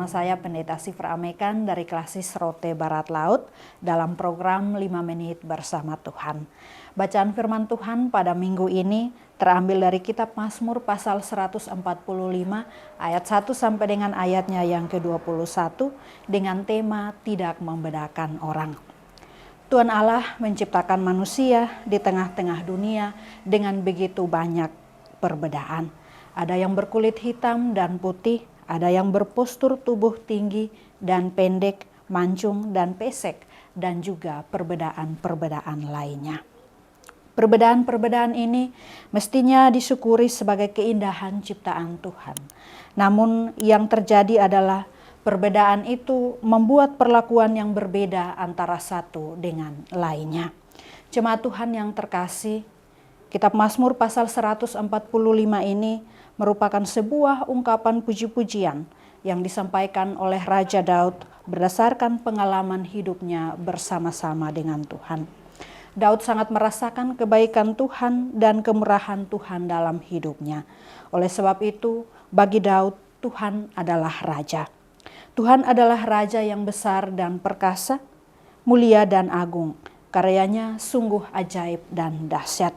bersama saya Pendeta Sifra Amekan dari Klasis Rote Barat Laut dalam program 5 Menit Bersama Tuhan. Bacaan firman Tuhan pada minggu ini terambil dari kitab Mazmur pasal 145 ayat 1 sampai dengan ayatnya yang ke-21 dengan tema tidak membedakan orang. Tuhan Allah menciptakan manusia di tengah-tengah dunia dengan begitu banyak perbedaan. Ada yang berkulit hitam dan putih, ada yang berpostur tubuh tinggi dan pendek, mancung dan pesek, dan juga perbedaan-perbedaan lainnya. Perbedaan-perbedaan ini mestinya disyukuri sebagai keindahan ciptaan Tuhan. Namun yang terjadi adalah perbedaan itu membuat perlakuan yang berbeda antara satu dengan lainnya. Jemaat Tuhan yang terkasih, kitab Mazmur pasal 145 ini merupakan sebuah ungkapan puji-pujian yang disampaikan oleh Raja Daud berdasarkan pengalaman hidupnya bersama-sama dengan Tuhan. Daud sangat merasakan kebaikan Tuhan dan kemurahan Tuhan dalam hidupnya. Oleh sebab itu, bagi Daud, Tuhan adalah Raja. Tuhan adalah Raja yang besar dan perkasa, mulia dan agung. Karyanya sungguh ajaib dan dahsyat.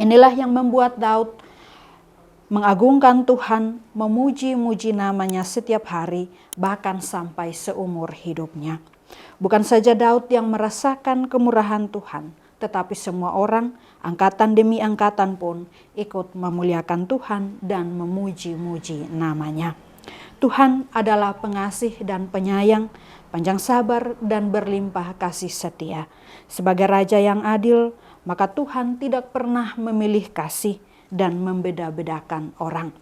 Inilah yang membuat Daud mengagungkan Tuhan, memuji-muji namanya setiap hari, bahkan sampai seumur hidupnya. Bukan saja Daud yang merasakan kemurahan Tuhan, tetapi semua orang, angkatan demi angkatan pun ikut memuliakan Tuhan dan memuji-muji namanya. Tuhan adalah pengasih dan penyayang, panjang sabar dan berlimpah kasih setia. Sebagai Raja yang adil, maka Tuhan tidak pernah memilih kasih dan membeda-bedakan orang.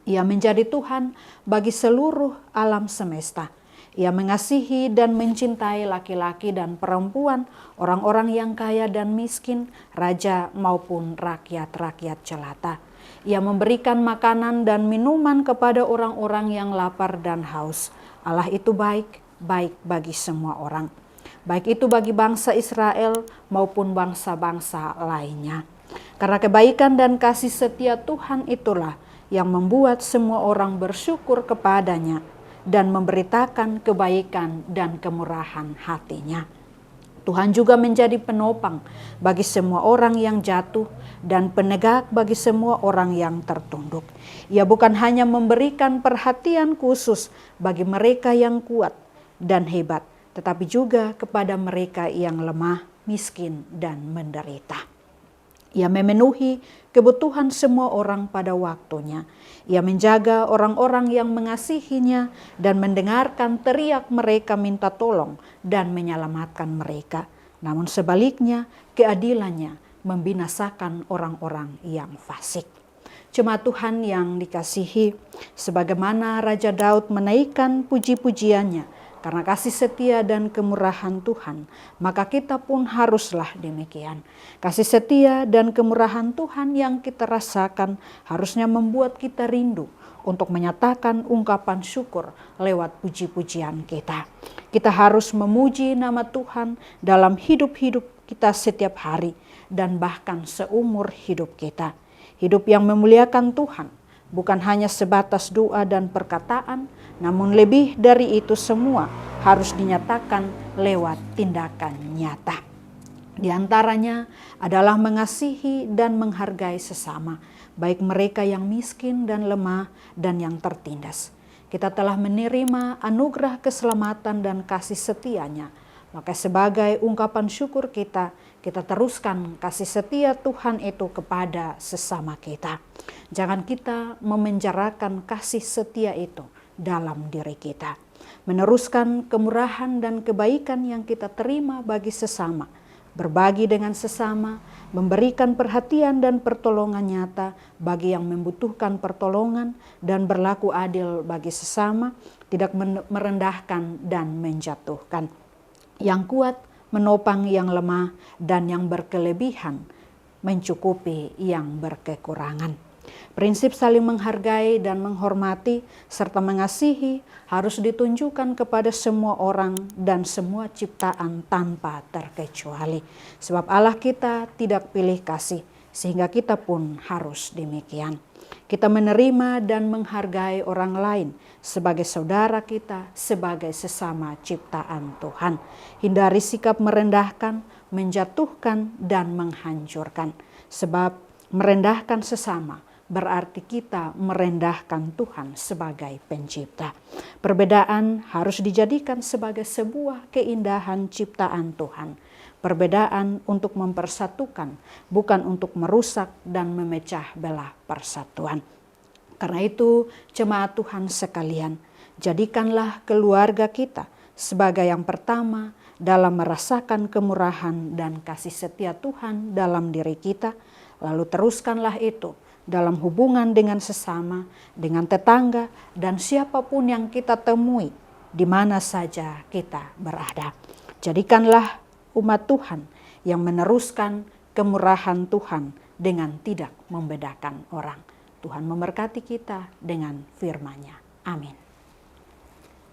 Ia menjadi Tuhan bagi seluruh alam semesta. Ia mengasihi dan mencintai laki-laki dan perempuan, orang-orang yang kaya dan miskin, raja maupun rakyat-rakyat jelata. Ia memberikan makanan dan minuman kepada orang-orang yang lapar dan haus. Allah itu baik, baik bagi semua orang. Baik itu bagi bangsa Israel maupun bangsa-bangsa lainnya. Karena kebaikan dan kasih setia Tuhan itulah yang membuat semua orang bersyukur kepadanya dan memberitakan kebaikan dan kemurahan hatinya. Tuhan juga menjadi penopang bagi semua orang yang jatuh dan penegak bagi semua orang yang tertunduk. Ia bukan hanya memberikan perhatian khusus bagi mereka yang kuat dan hebat, tetapi juga kepada mereka yang lemah, miskin, dan menderita. Ia memenuhi kebutuhan semua orang pada waktunya. Ia menjaga orang-orang yang mengasihinya dan mendengarkan teriak mereka minta tolong dan menyelamatkan mereka. Namun sebaliknya, keadilannya membinasakan orang-orang yang fasik. Jemaat Tuhan yang dikasihi, sebagaimana Raja Daud menaikkan puji-pujiannya karena kasih setia dan kemurahan Tuhan, maka kita pun haruslah demikian. Kasih setia dan kemurahan Tuhan yang kita rasakan harusnya membuat kita rindu untuk menyatakan ungkapan syukur lewat puji-pujian kita. Kita harus memuji nama Tuhan dalam hidup-hidup kita setiap hari dan bahkan seumur hidup kita. Hidup yang memuliakan Tuhan bukan hanya sebatas doa dan perkataan, namun lebih dari itu semua harus dinyatakan lewat tindakan nyata. Di antaranya adalah mengasihi dan menghargai sesama, baik mereka yang miskin dan lemah dan yang tertindas. Kita telah menerima anugerah keselamatan dan kasih setianya, maka sebagai ungkapan syukur kita teruskan kasih setia Tuhan itu kepada sesama kita. Jangan kita memenjarakan kasih setia itu dalam diri kita. Meneruskan kemurahan dan kebaikan yang kita terima bagi sesama. Berbagi dengan sesama, memberikan perhatian dan pertolongan nyata bagi yang membutuhkan pertolongan dan berlaku adil bagi sesama, tidak merendahkan dan menjatuhkan. Yang kuat menopang yang lemah dan yang berkelebihan mencukupi yang berkekurangan. Prinsip saling menghargai dan menghormati serta mengasihi harus ditunjukkan kepada semua orang dan semua ciptaan tanpa terkecuali. Sebab Allah kita tidak pilih kasih sehingga kita pun harus demikian. Kita menerima dan menghargai orang lain sebagai saudara kita, sebagai sesama ciptaan Tuhan. Hindari sikap merendahkan, menjatuhkan, dan menghancurkan. Sebab merendahkan sesama berarti kita merendahkan Tuhan sebagai pencipta. Perbedaan harus dijadikan sebagai sebuah keindahan ciptaan Tuhan. Perbedaan untuk mempersatukan, bukan untuk merusak dan memecah belah persatuan. Karena itu, jemaat Tuhan sekalian, jadikanlah keluarga kita sebagai yang pertama dalam merasakan kemurahan dan kasih setia Tuhan dalam diri kita. Lalu teruskanlah itu dalam hubungan dengan sesama, dengan tetangga, dan siapapun yang kita temui, di mana saja kita berada. Jadikanlah umat Tuhan yang meneruskan kemurahan Tuhan dengan tidak membedakan orang. Tuhan memberkati kita dengan firman-Nya. Amin.